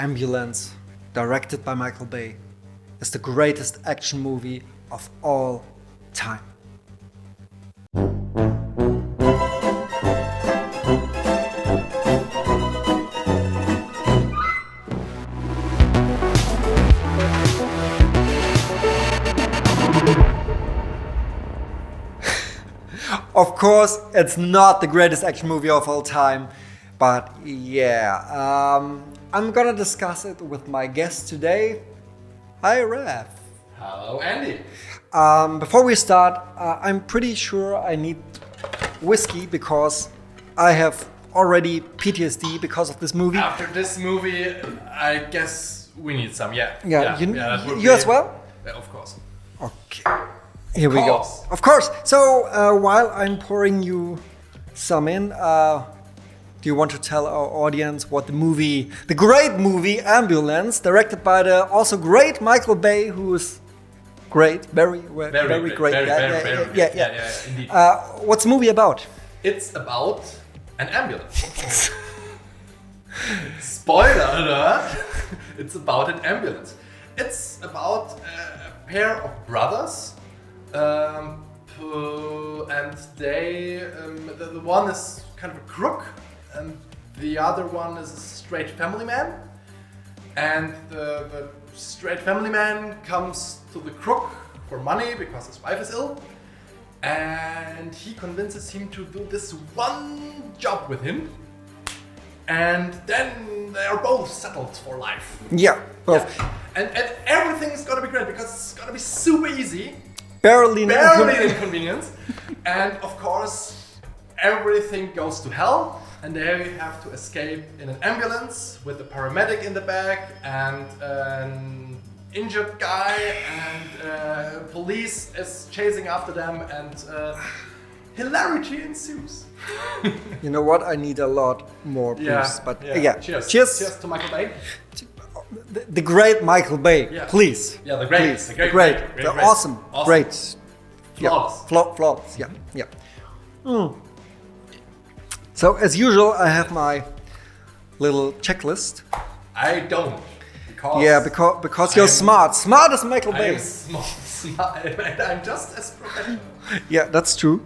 AmbuLAance, directed by Michael Bay, is the greatest action movie of all time. Of course, it's not the greatest action movie of all time, but yeah, I'm gonna discuss it with my guest today. Hi, Rev. Hello, Andy. Before we start, I'm pretty sure I need whiskey because I have already PTSD because of this movie. After this movie, I guess we need some. Yeah. You as well? Of course. Okay. Here we go. Of course. So while I'm pouring you some in, do you want to tell our audience what the great movie AmbuLAance, directed by the also great Michael Bay, who is great, very great. Yeah, indeed. What's the movie about? It's about an ambulance. Spoiler alert! It's about an ambulance. It's about a pair of brothers. And they, the one is kind of a crook, and the other one is a straight family man. And the straight family man comes to the crook for money because his wife is ill, and he convinces him to do this one job with him, and then they are both settled for life. Yeah, both. Yeah. And everything is gonna be great because it's gonna be super easy. Barely an inconvenience. And of course, everything goes to hell, and they have to escape in an ambulance with a paramedic in the back and an injured guy, and police is chasing after them, and hilarity ensues. You know what? I need a lot more boost, but yeah. Cheers. Cheers. Cheers to Michael Bay. The great Michael Bay, please. Yeah, the great. Please. The great. Awesome. Great. Flawless. Yeah. Flawless. Yeah. So as usual, I have my little checklist. I don't. Because you're smart. Smart as Michael Bay. I'm smart. And I'm just as professional. Yeah, that's true.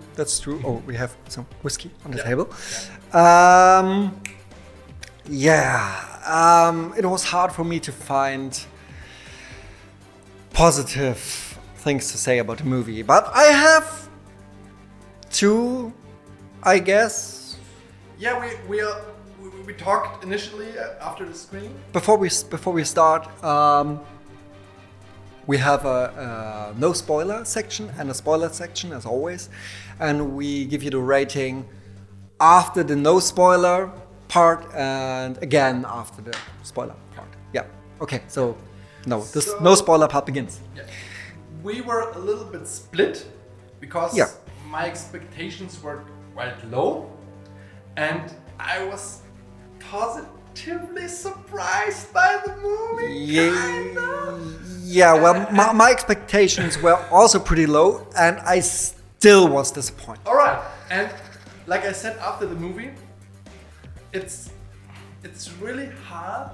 Oh, we have some whiskey on the table. It was hard for me to find positive things to say about the movie, but I have two, I guess. Yeah, we talked initially after the screening. Before we start, we have a no spoiler section and a spoiler section as always, and we give you the rating after the no spoiler part and again after the spoiler part. Yeah. Okay. So no spoiler part begins. Yeah. We were a little bit split because my expectations were quite low, and I was positively surprised by the movie. Well, my expectations were also pretty low, and I still was disappointed. All right, and like I said after the movie, it's really hard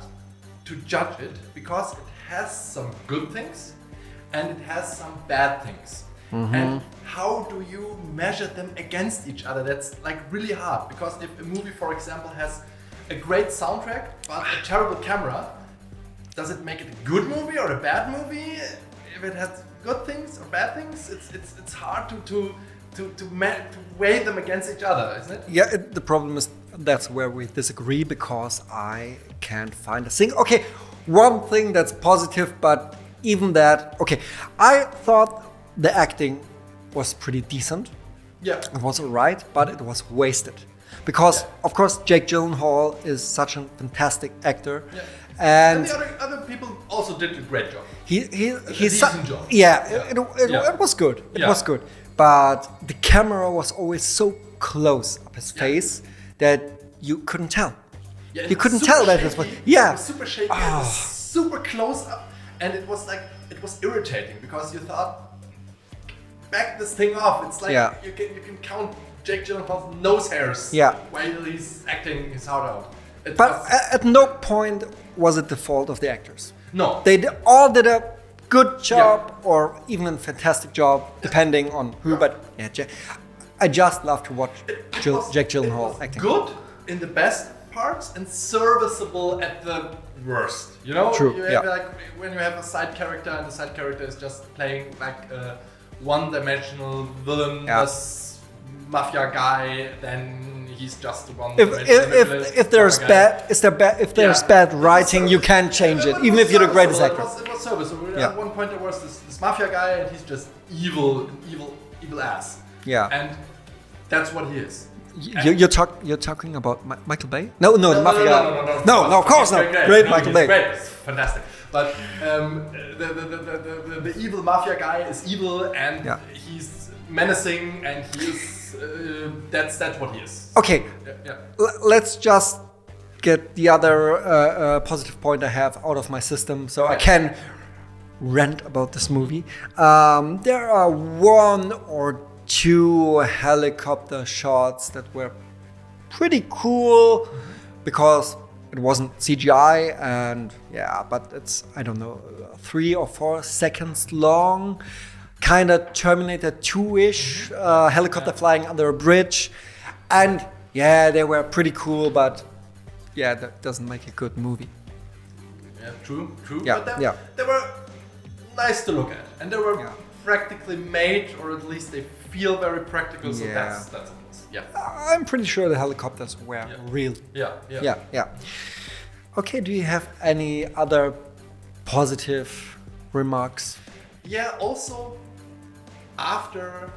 to judge it because it has some good things and it has some bad things. Mm-hmm. And how do you measure them against each other? That's like really hard, because if a movie, for example, has a great soundtrack but a terrible camera, does it make it a good movie or a bad movie? If it has good things or bad things, it's hard to weigh them against each other, isn't it? Yeah, the problem is that's where we disagree, because I can't find a thing. Okay, one thing that's positive, but even that, okay, I thought the acting was pretty decent. Yeah. It was alright, but it was wasted. Because, of course, Jake Gyllenhaal is such a fantastic actor. Yeah. And the other people also did a great job. He's a decent job. It was good. It was good. But the camera was always so close up his face that you couldn't tell. Yeah, you couldn't tell that it was. Yeah. It was super shaky. It was super close up, and it was irritating because you thought, back this thing off. It's like you can count Jake Gyllenhaal's nose hairs while he's acting his heart out. But at no point was it the fault of the actors. No. They all did a good job or even a fantastic job, depending on who. But yeah, I just love to watch Jake Gyllenhaal acting. Good in the best parts and serviceable at the worst. You know, True. You have, like when you have a side character and the side character is just playing like a one-dimensional villain, mafia guy, then he's just the one. If there's bad writing, you can change it, even if you're the greatest actor. It was serviceable. At one point there was this mafia guy and he's just evil ass. Yeah. And that's what he is. You're talking about Michael Bay? No, the mafia. No, of course not. Great Michael Bay. Great, fantastic. But the evil mafia guy is evil and he's menacing and he is. That's what he is. Okay. Yeah. Let's just get the other positive point I have out of my system, so I can rant about this movie. There are one or two helicopter shots that were pretty cool because it wasn't CGI and but it's, I don't know, 3 or 4 seconds long, kind of Terminator 2-ish, helicopter flying under a bridge, and they were pretty cool, but that doesn't make a good movie. Yeah, true. But they were nice to look at, and they were practically made, or at least they feel very practical. So that's a plus. Yeah. I'm pretty sure the helicopters were real. Yeah. Okay. Do you have any other positive remarks? Yeah. Also, after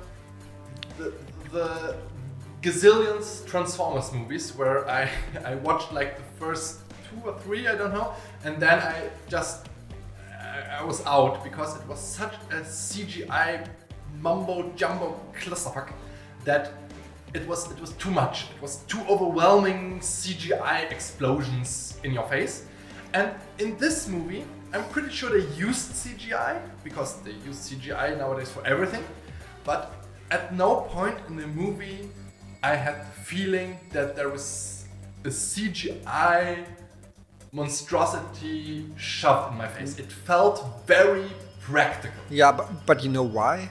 the gazillions Transformers movies, where I watched like the first 2 or 3, I don't know, and then I was out because it was such a CGI mumbo jumbo clusterfuck that it was too much. It was too overwhelming CGI explosions in your face. And in this movie, I'm pretty sure they used CGI because they use CGI nowadays for everything. But at no point in the movie I had the feeling that there was a CGI monstrosity shoved in my face. It felt very practical. Yeah, but you know why?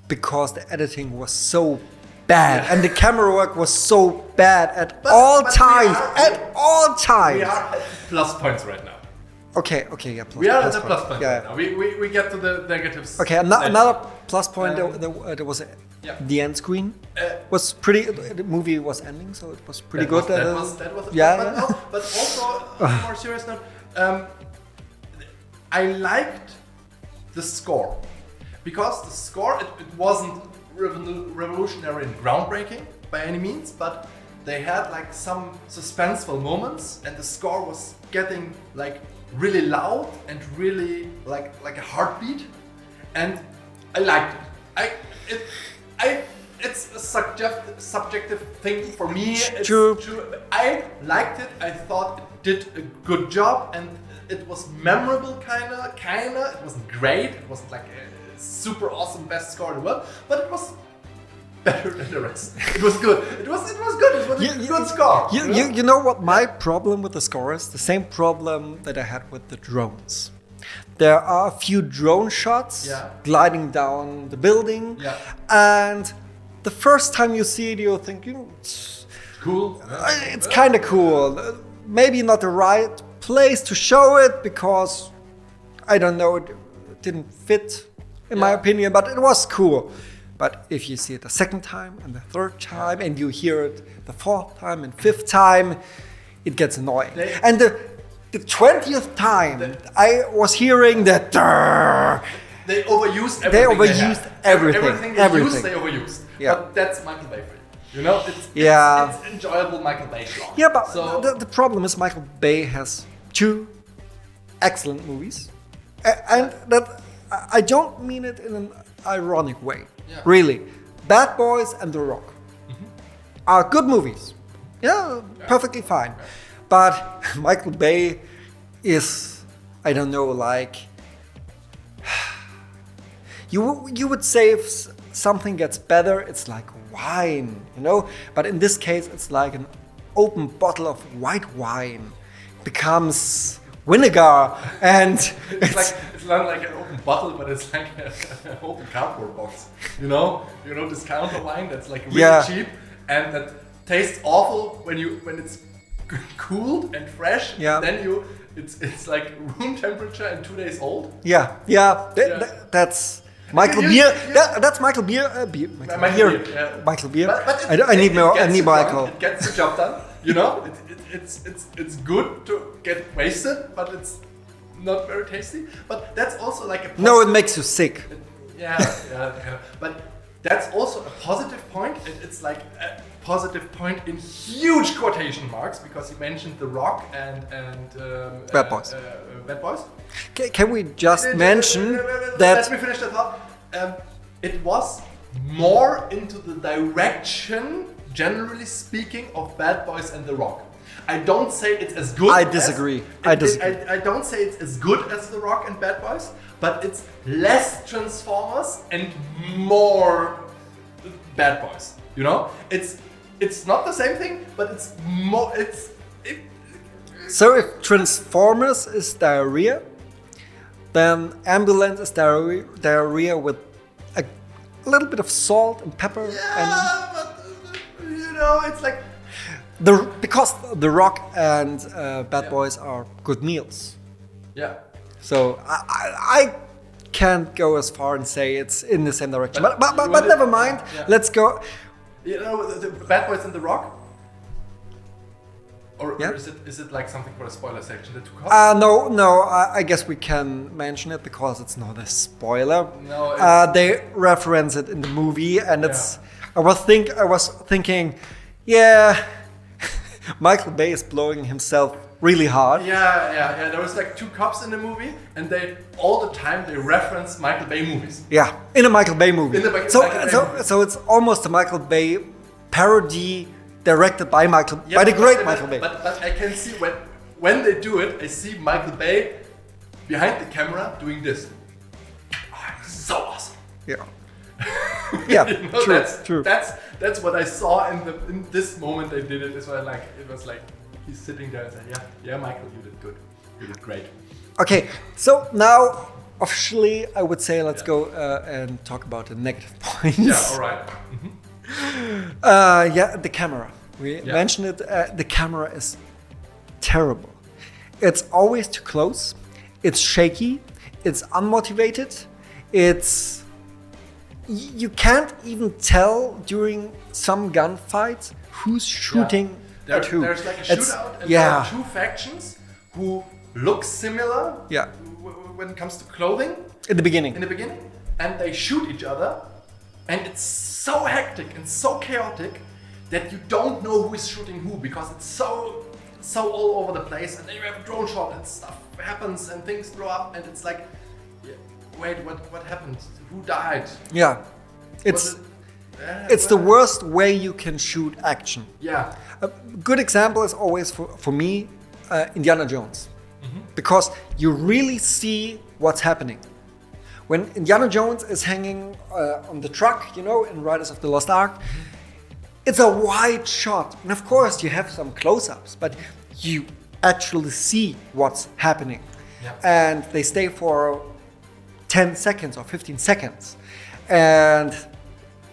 Because the editing was so bad and the camera work was so bad at all times. We are at plus points right now. Okay, yeah. We are at the plus point right now. We get to the negatives. Okay, another plus point. There was the end screen was pretty. The movie was ending, so it was pretty good. That was. But also, on a more serious note, I liked the score because the score it wasn't revolutionary and groundbreaking by any means, but they had like some suspenseful moments, and the score was getting like really loud and really like a heartbeat, and I liked it. It's a subjective thing for me. It's true. I liked it. I thought it did a good job, and it was memorable. Kinda. It wasn't great. It wasn't like a super awesome best score in the world, but it was better than the rest. It was good. It was good. It was a good score. You know what my problem with the score is? The same problem that I had with the drones. There are a few drone shots gliding down the building, and the first time you see it, you think, it's cool. It's kind of cool. Maybe not the right place to show it because I don't know, it didn't fit in my opinion, but it was cool. But if you see it the second time and the third time, and you hear it the 4th time and 5th time, it gets annoying. And the 20th time, I was hearing that they overused everything. They overused everything. They overused. Yeah. But that's Michael Bay for you. You know, it's enjoyable Michael Bay. Yeah, but the problem is Michael Bay has 2 excellent movies, and that I don't mean it in an ironic way. Yeah. Really, Bad Boys and The Rock are good movies. Yeah, perfectly fine. Yeah. But Michael Bay is, I don't know, like you would say if something gets better, it's like wine, you know. But in this case, it's like an open bottle of white wine becomes vinegar, and it's not like an open bottle, but it's like an open cardboard box. You know discounter wine that's like really cheap and that tastes awful when it's cooled and fresh. Yeah. Then it's like room temperature and 2 days old. That's Michael Beer. That's Michael Beer. Michael Beer. But I need more. I need Michael. It gets the job done. It's good to get wasted, but it's not very tasty. But that's also like a no. It makes you sick. But that's also a positive point. It's like a positive point in huge quotation marks because you mentioned The Rock and Bad Boys. Bad Boys. Can we just mention that? Let me finish the thought. It was more into the direction, generally speaking, of Bad Boys and The Rock. I don't say it's as good. I disagree. I don't say it's as good as The Rock and Bad Boys, but it's less Transformers and more Bad Boys. It's not the same thing, but it's more. So if Transformers is diarrhea, then AmbuLAance is diarrhea with a little bit of salt and pepper. It's like because The Rock and Bad Boys are good meals. Yeah. So I can't go as far and say it's in the same direction. But never mind. Yeah. Let's go. The Bad Boys and The Rock. Or Yeah. is it like something for the spoiler section? The two cops? No. I guess we can mention it because it's not a spoiler. No, they reference it in the movie, and it's. I was thinking, yeah, Michael Bay is blowing himself really hard. Yeah. There was like two cops in the movie, and they all the time they reference Michael Bay movies. Yeah, in a Michael Bay movie. Michael Bay movie. So it's almost a Michael Bay parody. Directed by the great Michael Bay. But I can see when they do it, I see Michael Bay behind the camera doing this. Oh, so awesome. Yeah. True. That's what I saw in this moment they did it. It was like he's sitting there and saying, yeah, Michael, you did good. You did great. Okay, so now officially I would say let's go and talk about the negative points. Yeah, all right. The camera. We mentioned it. The camera is terrible. It's always too close. It's shaky. It's unmotivated. You can't even tell during some gunfights who's shooting at who. There's like a shootout, and there are two factions who look similar. Yeah. When it comes to clothing. In the beginning, and they shoot each other, and it's so hectic and so chaotic that you don't know who is shooting who because it's so all over the place, and then you have a drone shot and stuff happens and things blow up, and it's like, wait, what happened? Who died? Yeah, it's the worst way you can shoot action. Yeah. A good example is always for me Indiana Jones, because you really see what's happening. When Indiana Jones is hanging on the truck, in Riders of the Lost Ark, it's a wide shot. And of course, you have some close-ups, but you actually see what's happening. Yeah. And they stay for 10 seconds or 15 seconds. And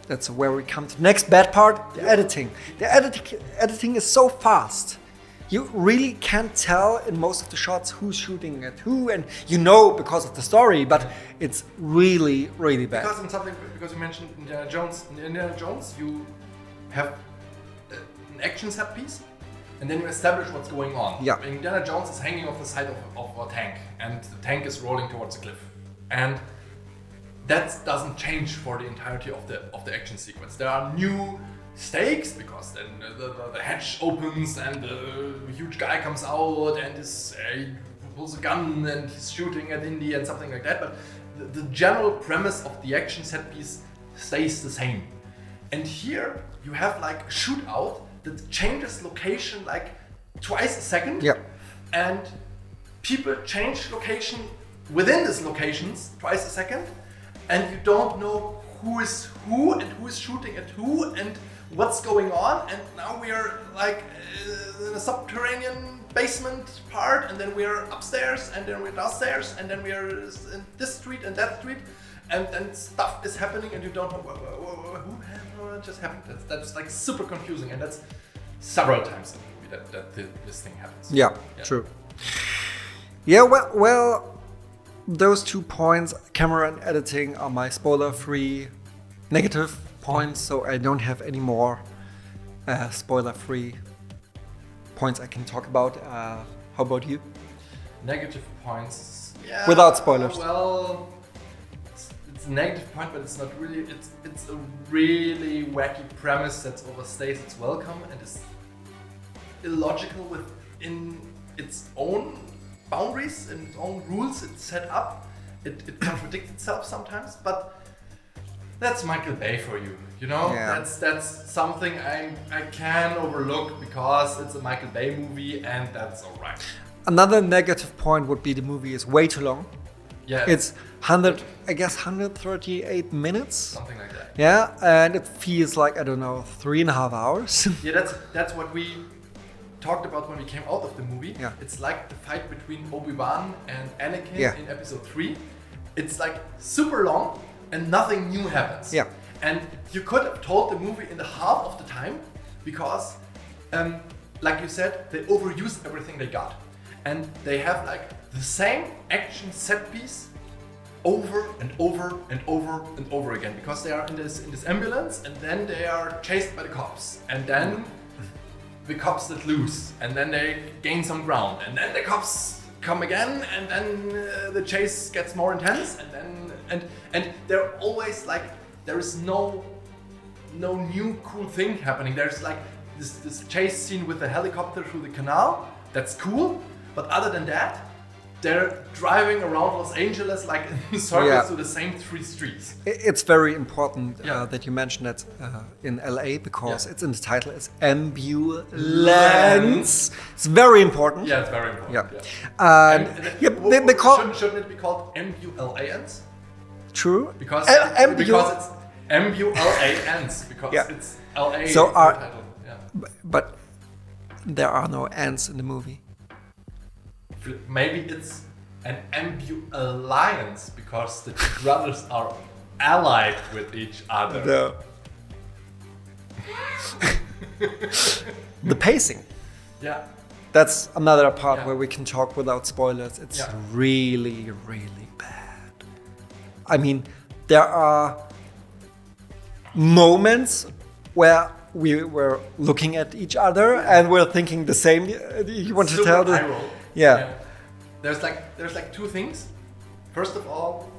that's where we come to the next bad part, the editing. The editing is so fast. You really can't tell in most of the shots who's shooting at who, and because of the story, but it's really, really bad. Because you mentioned Indiana Jones. In Indiana Jones, you have an action set piece, and then you establish what's going on. Yeah. Indiana Jones is hanging off the side of a tank, and the tank is rolling towards a cliff, and that doesn't change for the entirety of the action sequence. There are new stakes because then the hatch opens and the huge guy comes out and he pulls a gun and he's shooting at Indy and something like that. But the general premise of the action set piece stays the same. And here you have like a shootout that changes location like twice a second. Yeah. And people change location within these locations twice a second, and you don't know who is who and who is shooting at who and what's going on, and now we are like in a subterranean basement part, and then we are upstairs, and then we're downstairs, and then we are in this street and that street, and then stuff is happening, and you don't know what just happened. That's like super confusing, and that's several times in the movie that this thing happens. Yeah, true. Yeah, well, those 2 points, camera and editing, are my spoiler-free negative points, so I don't have any more spoiler-free points I can talk about. How about you? Negative points. Yeah. Without spoilers. Well, it's a negative point, but it's not really. It's a really wacky premise that overstays its welcome and is illogical within its own boundaries and its own rules it's set up. It contradicts itself sometimes, but that's Michael Bay for you. You know, that's something I can overlook because it's a Michael Bay movie, and that's alright. Another negative point would be the movie is way too long. Yeah, it's 138 minutes. Something like that. Yeah, and it feels like, I don't know, 3.5 hours. Yeah, that's what we talked about when we came out of the movie. Yeah. It's like the fight between Obi-Wan and Anakin in episode 3. It's like super long and nothing new happens. Yeah. And you could have told the movie in the half of the time because, like you said, they overused everything they got. And they have like the same action set piece over and over and over and over again because they are in this ambulance, and then they are chased by the cops, and then the cops let loose, and then they gain some ground, and then the cops come again, and then the chase gets more intense, and then and they're always like, there is no new cool thing happening. There's like this chase scene with the helicopter through the canal. That's cool, but other than that, they're driving around Los Angeles like in circles to the same 3 streets. It's very important that you mentioned that in LA because it's in the title. It's AmbuLAance. It's very important. Yeah, it's very important. They call shouldn't it be called AmbuLAance? True. Because it's AmbuLAance because it's LA. So title. But there are no ants in the movie. Maybe it's an AmbuLAance because the 2 brothers are allied with each other. No. The pacing. Yeah. That's another part where we can talk without spoilers. It's really, really bad. I mean, there are moments where we were looking at each other and we're thinking the same. You want to tell the eye roll. Yeah. There's like 2 things. First of all,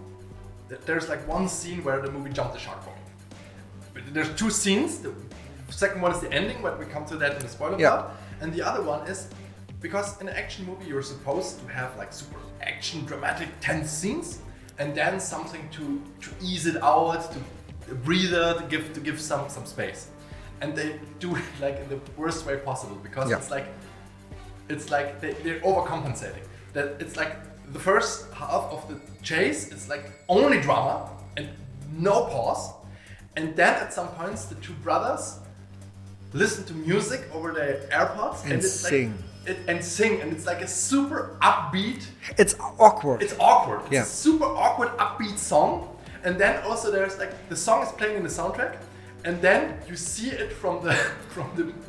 there's like one scene where the movie jumped the shark for me. There's 2 scenes. The second one is the ending, but we come to that in the spoiler part. And the other one is because in an action movie you're supposed to have like super action, dramatic, tense scenes, and then something to ease it out, to breather, to give some space. And they do it like in the worst way possible because it's like they're overcompensating. That it's like the first half of the chase is like only drama and no pause, and then at some points the 2 brothers listen to music over their AirPods and sing. And it's like a super upbeat. It's awkward. It's a super awkward upbeat song, and then also there's like the song is playing in the soundtrack, and then you see it from the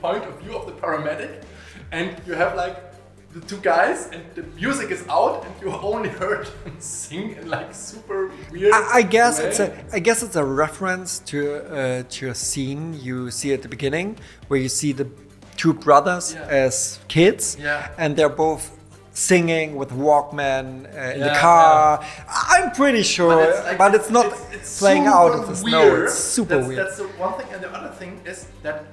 point of view of the paramedic, and you have like the 2 guys, and the music is out, and you only heard them sing in like super weird. I guess it's a reference to a scene you see at the beginning where you see the 2 brothers as kids, and they're both singing with Walkman in the car. I'm pretty sure, but it's not playing out of this. No, it's super weird. That's the one thing, and the other thing is that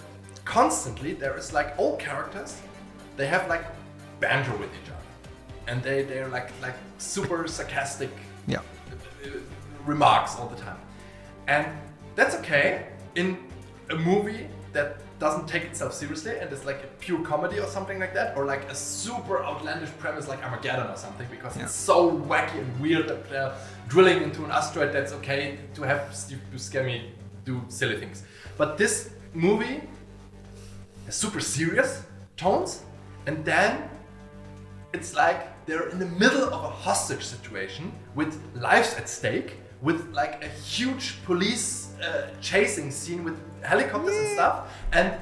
constantly there is like all characters, they have like banter with each other, and they're like super sarcastic remarks all the time, and that's okay in a movie that doesn't take itself seriously and is like a pure comedy or something like that, or like a super outlandish premise like Armageddon or something, because it's so wacky and weird that they're drilling into an asteroid. That's okay to have Steve Buscemi do silly things, but this movie has super serious tones, and then it's like they're in the middle of a hostage situation with lives at stake, with like a huge police chasing scene with helicopters and stuff, and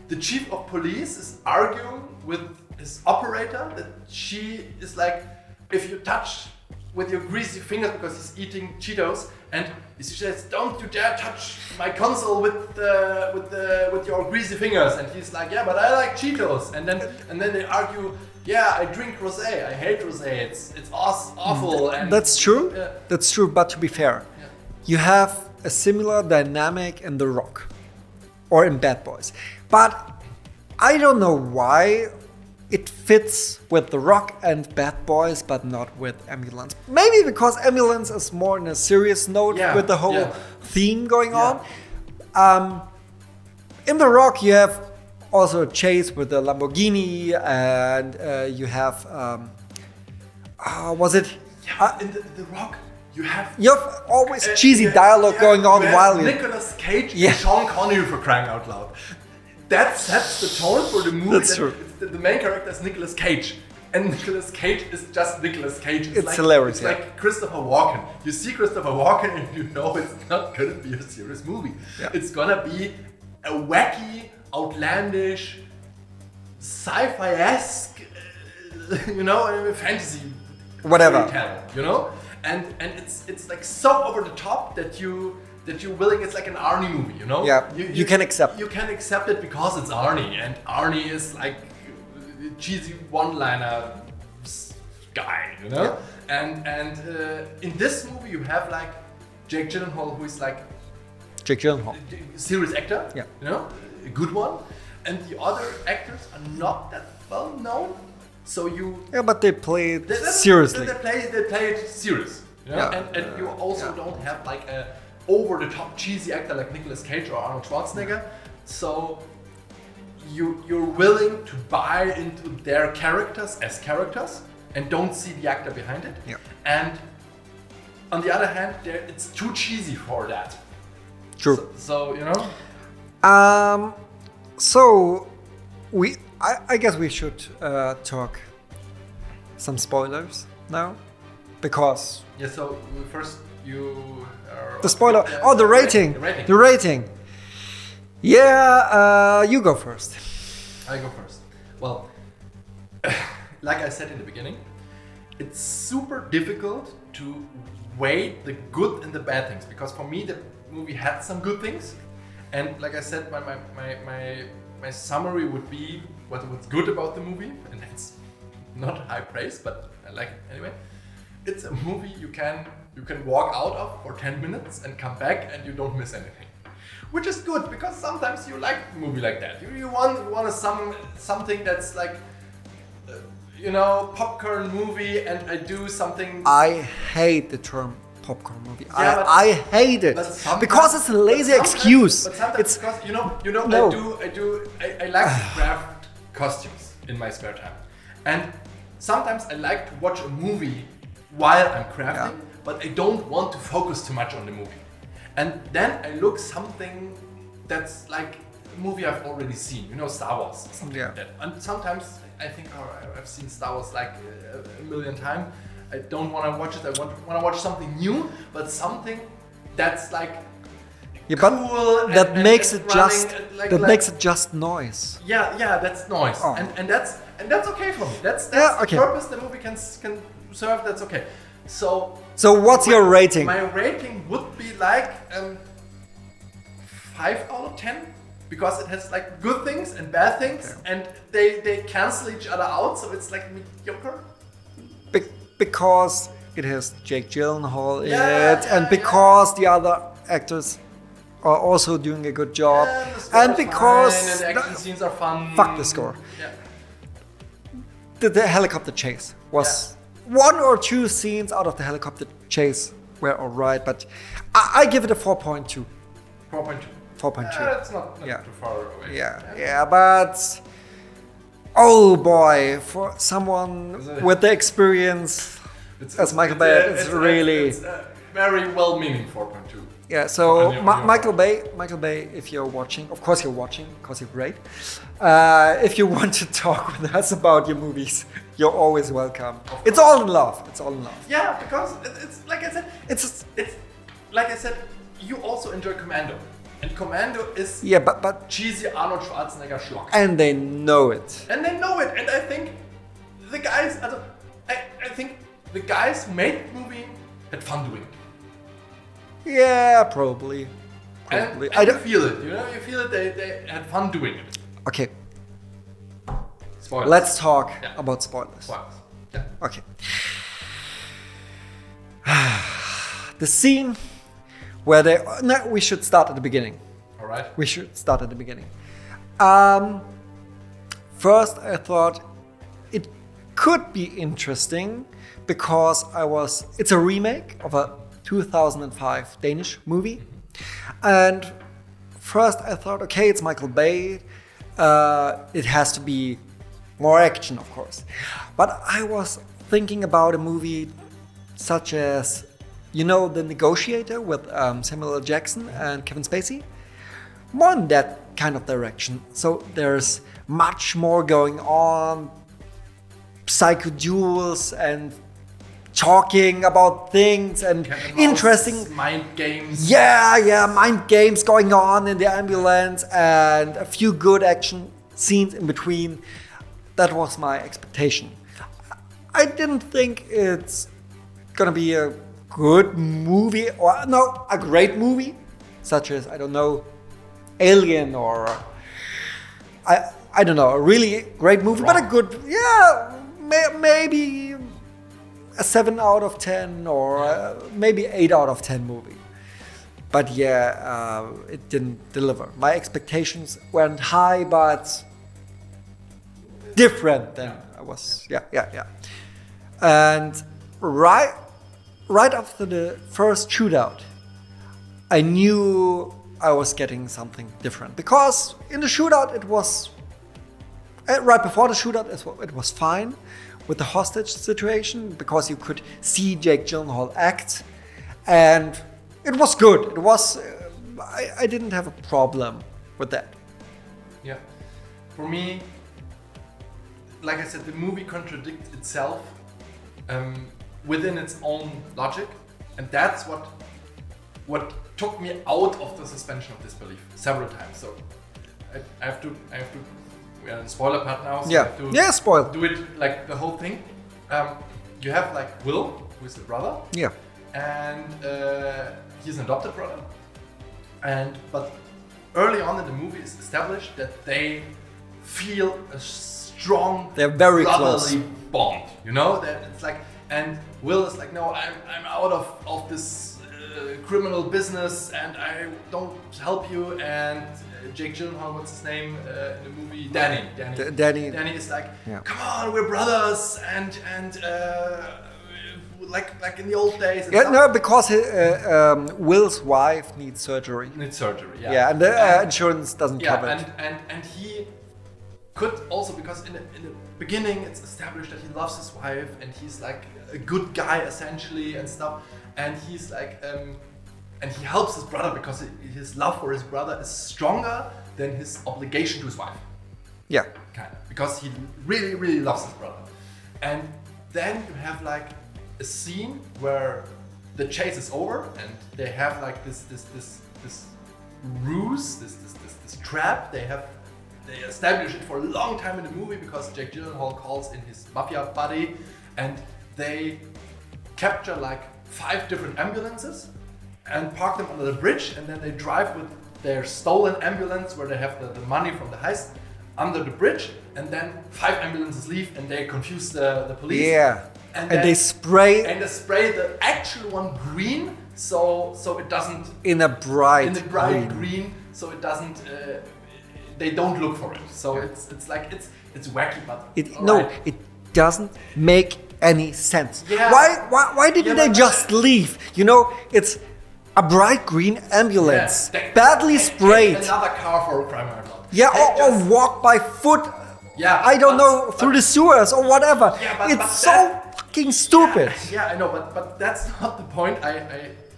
the chief of police is arguing with his operator that she is like, if you touch with your greasy fingers, because he's eating Cheetos, and he says, "Don't you dare touch my console with your greasy fingers." And he's like, "Yeah, but I like Cheetos." And then they argue, "Yeah, I drink rosé. I hate rosé. It's awful." And that's true. Yeah. That's true. But to be fair, you have a similar dynamic in The Rock or in Bad Boys, but I don't know why it fits with The Rock and Bad Boys, but not with AmbuLAance. Maybe because AmbuLAance is more in a serious note with the whole theme going on. In The Rock, you have also a chase with the Lamborghini, and you have was it? In the Rock, you have always cheesy dialogue going on while Nicolas Cage and Sean Connery, for crying out loud. That sets the tone for the movie. That's true. The main character is Nicolas Cage, and Nicolas Cage is just Nicolas Cage. It's like, hilarious. It's like Christopher Walken. You see Christopher Walken, and you know it's not gonna be a serious movie. Yeah. It's gonna be a wacky, outlandish, sci-fi-esque, fantasy, whatever. And it's like so over the top that you're willing. It's like an Arnie movie, Yeah, you can accept. You can accept it because it's Arnie, and Arnie is like a cheesy one-liner guy, Yeah. And in this movie you have like Jake Gyllenhaal, who is like a serious actor, a good one, and the other actors are not that well known. So but they play it seriously. They play it serious, and you also don't have like a over-the-top cheesy actor like Nicolas Cage or Arnold Schwarzenegger. So you're willing to buy into their characters as characters and don't see the actor behind it. Yeah. And on the other hand, it's too cheesy for that. True. So So I guess we should talk some spoilers now, because So first the spoiler. The rating. The rating. Yeah, you go first. I go first. Well, like I said in the beginning, it's super difficult to weigh the good and the bad things, because for me the movie had some good things, and like I said, my summary would be what's good about the movie, and it's not high praise, but I like it anyway. It's a movie you can walk out of for 10 minutes and come back and you don't miss anything, which is good, because sometimes you like a movie like that. You want something that's like popcorn movie, and I do something. I hate the term popcorn movie. I hate it because it's a lazy excuse. But sometimes it's because no. I like to craft costumes in my spare time, and sometimes I like to watch a movie while I'm crafting, but I don't want to focus too much on the movie. And then I look something that's like a movie I've already seen, Star Wars or something like that. And sometimes I think, I've seen Star Wars like a million times. I don't want to watch it. I want to watch something new, but something that's like cool. That makes it just noise. Yeah, that's noise, and that's okay for me. That's okay. The purpose the movie can serve. That's okay. So what's your rating? My rating would be like 5 out of 10, because it has like good things and bad things, and they cancel each other out. So it's like mediocre. Because it has Jake Gyllenhaal in it, and because the other actors are also doing a good job, and because the action scenes are fun. Fuck the score. The helicopter chase was one or two scenes out of the helicopter chase were alright, but I give it a 4.2. 4.2. That's not too far away. Yeah, but oh boy, for someone with the experience as Michael Bay, it's really a very well-meaning 4.2. Yeah, so you're Michael Bay, if you're watching, of course you're watching, because you're great. If you want to talk with us about your movies, you're always welcome. It's all in love. It's all in love. Yeah, because it's like I said, it's like I said, you also enjoy Commando, and Commando is but cheesy Arnold Schwarzenegger schlock, and they know it. and I think the guys, I think the guys who made the movie had fun doing it. Yeah, probably. And you feel it, you feel it, they had fun doing it. Okay, Spoilers. let's talk about spoilers. Spoilers. Yeah. Okay. The scene where we should start at the beginning. All right. We should start at the beginning. First, I thought it could be interesting because it's a remake of a 2005 Danish movie. And first I thought, okay, it's Michael Bay. It has to be more action, of course. But I was thinking about a movie such as, The Negotiator with Samuel L. Jackson and Kevin Spacey. More in that kind of direction. So there's much more going on. Psycho duels and talking about things and interesting mind games. Yeah, mind games going on in the ambulance and a few good action scenes in between. That was my expectation. I didn't think it's gonna be a good movie a great movie, such as, I don't know, Alien or I don't know, a really great movie, but a good, maybe a 7 out of 10 or maybe 8 out of 10 movie. But it didn't deliver. My expectations weren't high, but different than I was. Yeah. And right after the first shootout, I knew I was getting something different. Because in the shootout, it was right before the shootout, it was fine with the hostage situation because you could see Jake Gyllenhaal act, and it was good. It was I didn't have a problem with that. Yeah, for me, like I said, the movie contradicts itself within its own logic, and that's what took me out of the suspension of disbelief several times. So I have to. We are in the spoiler part now, so I have to spoil. do it like the whole thing. You have like Will, who is the brother. Yeah. And he's an adopted brother. But early on in the movie, it's established that they feel a strong, they're very brotherly close bond. That it's like, and Will is like, no, I'm out of this criminal business, and I don't help you. And Jake Gyllenhaal, what's his name in the movie? Danny. Danny is like, come on, we're brothers, and like in the old days. And because Will's wife needs surgery. Yeah. And the insurance doesn't cover it. And he could also, because in the beginning it's established that he loves his wife and he's like a good guy essentially and stuff. And he's like, and he helps his brother because his love for his brother is stronger than his obligation to his wife. Yeah. Kind of. Because he really, really loves his brother. And then you have like a scene where the chase is over and they have like this ruse, this trap. They establish it for a long time in the movie because Jake Gyllenhaal calls in his mafia buddy, and they capture like 5 different ambulances and park them under the bridge, and then they drive with their stolen ambulance where they have the money from the heist under the bridge, and then 5 ambulances leave and they confuse the police. Yeah. And they spray the actual one green so it doesn't in a bright green so it doesn't they don't look for it. So it's like it's wacky, but it doesn't make any sense. Yeah. Why didn't they just leave? It's a bright green ambulance, badly sprayed. Another car for a crime or not. Yeah, or walk by foot. Yeah, I don't know, through the sewers or whatever. Yeah, it's so fucking stupid. Yeah, I know, but that's not the point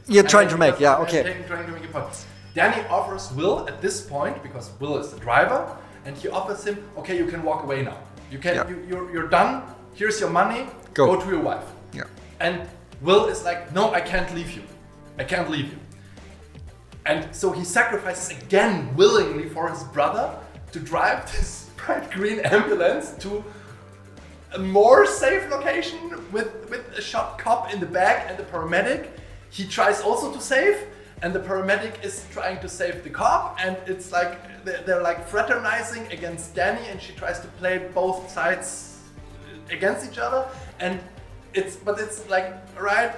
You're trying to make, because- okay. Trying to make a point. Danny offers Will at this point, because Will is the driver, and he offers him, okay, you can walk away now. You can, you're done. Here's your money. Go to your wife. Yeah. And Will is like, no, I can't leave you. I can't leave you. And so he sacrifices again willingly for his brother to drive this bright green ambulance to a more safe location with a shot cop in the back and the paramedic. He tries also to save, and the paramedic is trying to save the cop, and it's like they're like fraternizing against Danny, and she tries to play both sides against each other, and it's like, right,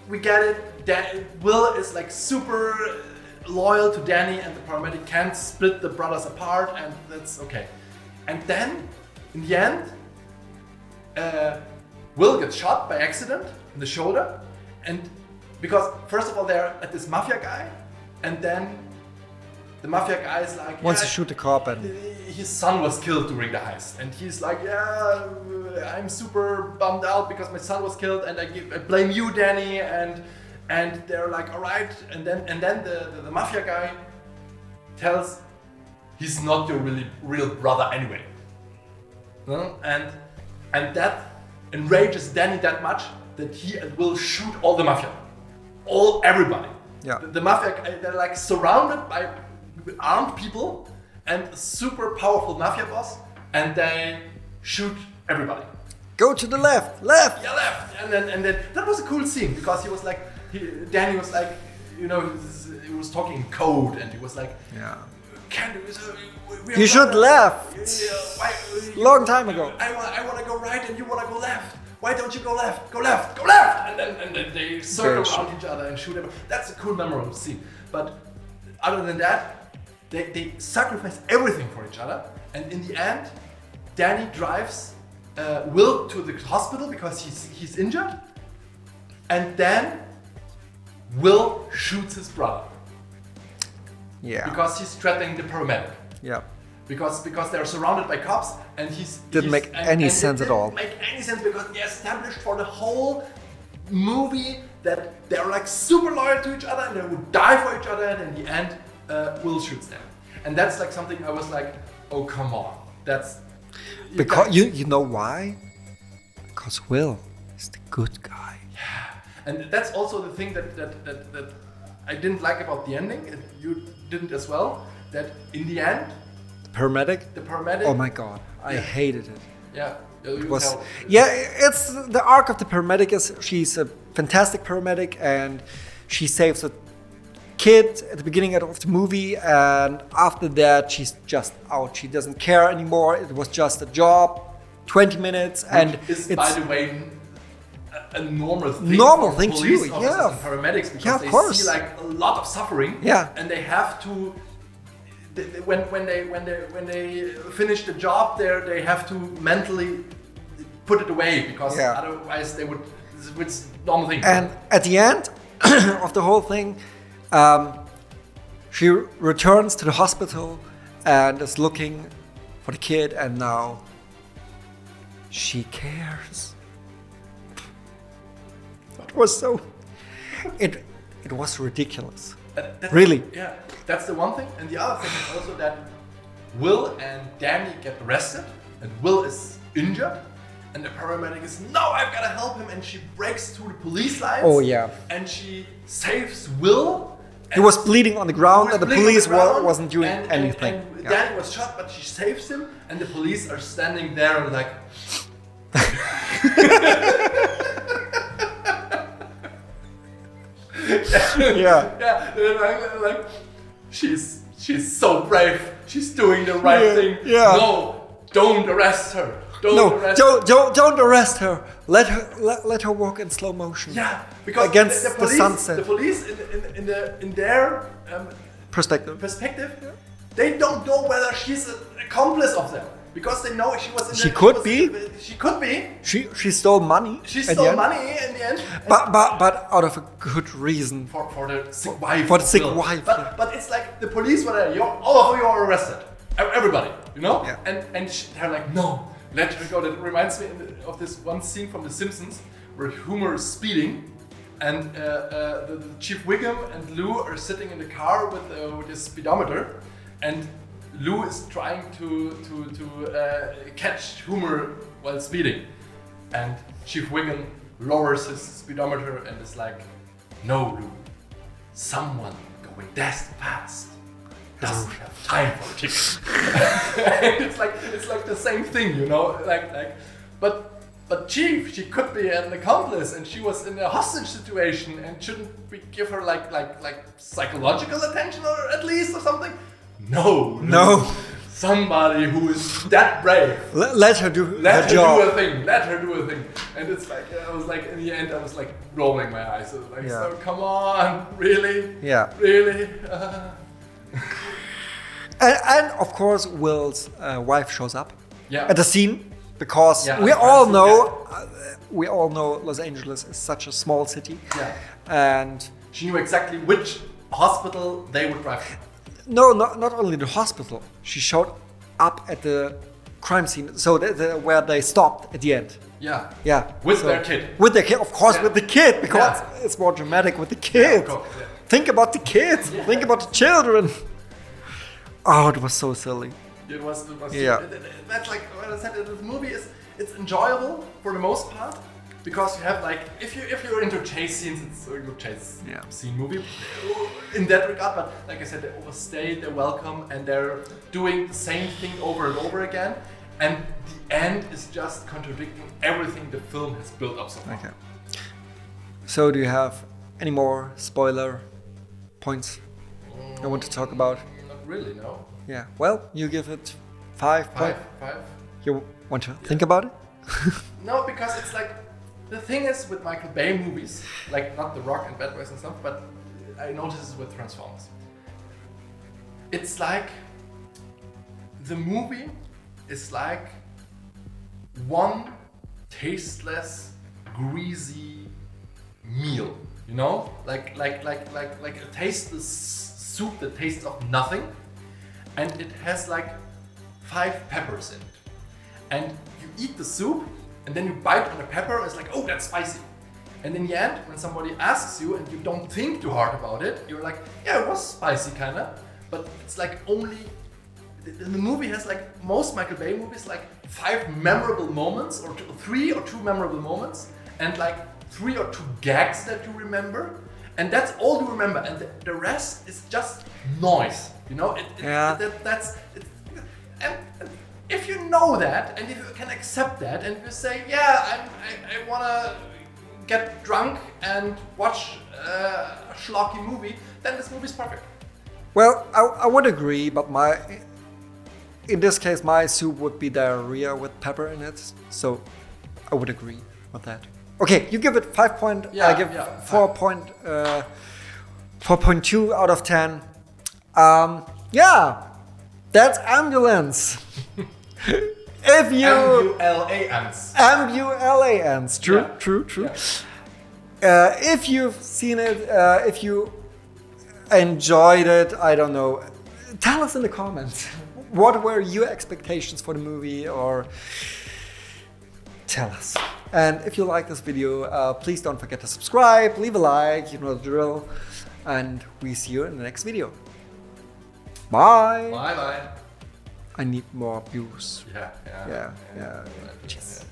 we get it. Will is like super loyal to Danny, and the paramedic can't split the brothers apart, and that's okay. And then in the end, Will gets shot by accident in the shoulder, and because first of all they're at this mafia guy, and then the mafia guy is like, wants to shoot the cop, and his son was killed during the heist, and he's like, yeah, I'm super bummed out because my son was killed, and I blame you, Danny, and they're like, all right, and then the mafia guy tells he's not your real brother anyway, and that enrages Danny that much that he will shoot all the mafia, everybody. Yeah. The mafia, they're like surrounded by armed people and a super powerful mafia boss, and they shoot everybody. Go to the left. Yeah, left. And then that was a cool scene, because he was like, Danny was like, you know, he was talking code, and he was like, yeah, you should left. Long time ago. I want to go right, and you want to go left. Why don't you go left? Go left. Go left. And then they circle around each other and shoot them. That's a cool, memorable scene. But other than that, they sacrifice everything for each other. And in the end, Danny drives Will to the hospital because he's injured. And then Will shoots his brother. Yeah. Because he's threatening the paramedic. Yeah. Because they're surrounded by cops, and didn't make any sense at all. Make any sense, because they established for the whole movie that they're like super loyal to each other and they would die for each other, and in the end, Will shoots them. And that's like something I was like, oh come on, that's because you know why? Because Will is the good guy. Yeah, and that's also the thing that I didn't like about the ending. And you didn't as well. That in the end. The paramedic. Oh my god, I hated it. Yeah, it's the arc of the paramedic is she's a fantastic paramedic, and she saves a kid at the beginning of the movie, and after that she's just out. She doesn't care anymore. It was just a job, 20 minutes, and it's by the way a normal thing. Normal for thing police too, officers yeah. And paramedics, because Yeah, of they course. see like a lot of suffering. Yeah. And they have to. When they finish the job, they have to mentally put it away, because otherwise they would. It's a normal thing. And at the end of the whole thing, she returns to the hospital and is looking for the kid, and now she cares. It was so. It was ridiculous. Really. Yeah, that's the one thing. And the other thing is also that Will and Danny get arrested, and Will is injured, and the paramedic is, no, I've got to help him, and she breaks through the police lines. Oh yeah. And she saves Will. He was bleeding on the ground, and the police wasn't doing anything. And Danny was shot, but she saves him, and the police are standing there and like. Yeah, like she's so brave. She's doing the right thing. Yeah. No, don't arrest her. Don't arrest her. Let her walk in slow motion. Yeah, because against the police, the sunset. The police in their perspective, they don't know whether she's an accomplice of them. Because they know she was. She could be. She could be. She stole money. She stole money in the end. But out of a good reason. For the sick wife. For the sick wife. But it's like the police were there. All of you are arrested. Everybody, you know. Yeah. And they're like, no, let her go. That reminds me of this one scene from The Simpsons where Homer is speeding, And the Chief Wiggum and Lou are sitting in the car with his speedometer, and Lou is trying to catch Homer while speeding, and Chief Wiggum lowers his speedometer and is like, "No, Lou, someone going that fast doesn't have time for a ticket." it's like the same thing, you know, but Chief, she could be an accomplice, and she was in a hostage situation, and shouldn't we give her like psychological attention or at least or something? No. Somebody who is that brave. Let her do Let her her job. do a thing. Let her do a thing. And it's like I was like in the end I was like rolling my eyes. I was like, Yeah. so come on, really? Yeah. Really? And of course, Will's wife shows up Yeah. at the scene because Yeah, we at the all scene, know Los Angeles is such a small city, Yeah. and She knew exactly which hospital they would drive to. no, not only the hospital. She showed up at the crime scene, so where they stopped at the end. Yeah. Yeah, With so- their kid. With their kid, of course, Yeah. with the kid, because Yeah. it's more dramatic with the Yeah, kids. of course, yeah. Think about the kids. Yeah. Think about the children. Oh, it was so silly. It was Yeah. That's like what I said. This movie it's enjoyable for the most part because you have like if you're into chase scenes, it's a good chase scene movie in that regard. But like I said, they overstay, they're welcome, and they're doing the same thing over and over again. And the end is just contradicting everything the film has built up so far. Okay. So, do you have any more spoiler points you want to talk about? Not really, no. Yeah. Well, you give it 5 points. Five. You want to think about it? No, because it's like the thing is with Michael Bay movies, like not The Rock and Bad Boys and stuff, but I notice this with Transformers. It's like the movie is like one tasteless, greasy meal, you know, like a tasteless soup that tastes of nothing, and it has like 5 peppers in it, and you eat the soup, and then you bite on a pepper, and it's like, oh, that's spicy. And in the end, when somebody asks you and you don't think too hard about it, you're like, yeah, it was spicy kinda, but it's like only the movie has like most Michael Bay movies, like 5 memorable moments, or 3 or 2 memorable moments, and like 3 or 2 gags that you remember, and that's all you remember, and the rest is just noise. You know, and if you know that, and if you can accept that, and you say, yeah, I wanna get drunk and watch a schlocky movie, then this movie's perfect. Well, I would agree, but in this case, my soup would be diarrhea with pepper in it, so I would agree with that. Okay, you give it 5 point. Yeah, I give yeah, 4.2 out of 10. Yeah, that's AmbuLAance. If you AmbuLAance. AmbuLAance. True, Yeah. true. Yeah. If you've seen it, if you enjoyed it, I don't know. Tell us in the comments. What were your expectations for the movie, or tell us. And if you like this video, please don't forget to subscribe, leave a like, you know the drill, and we see you in the next video. Bye. Bye bye. I need more views. Yeah. Yeah. Cheers.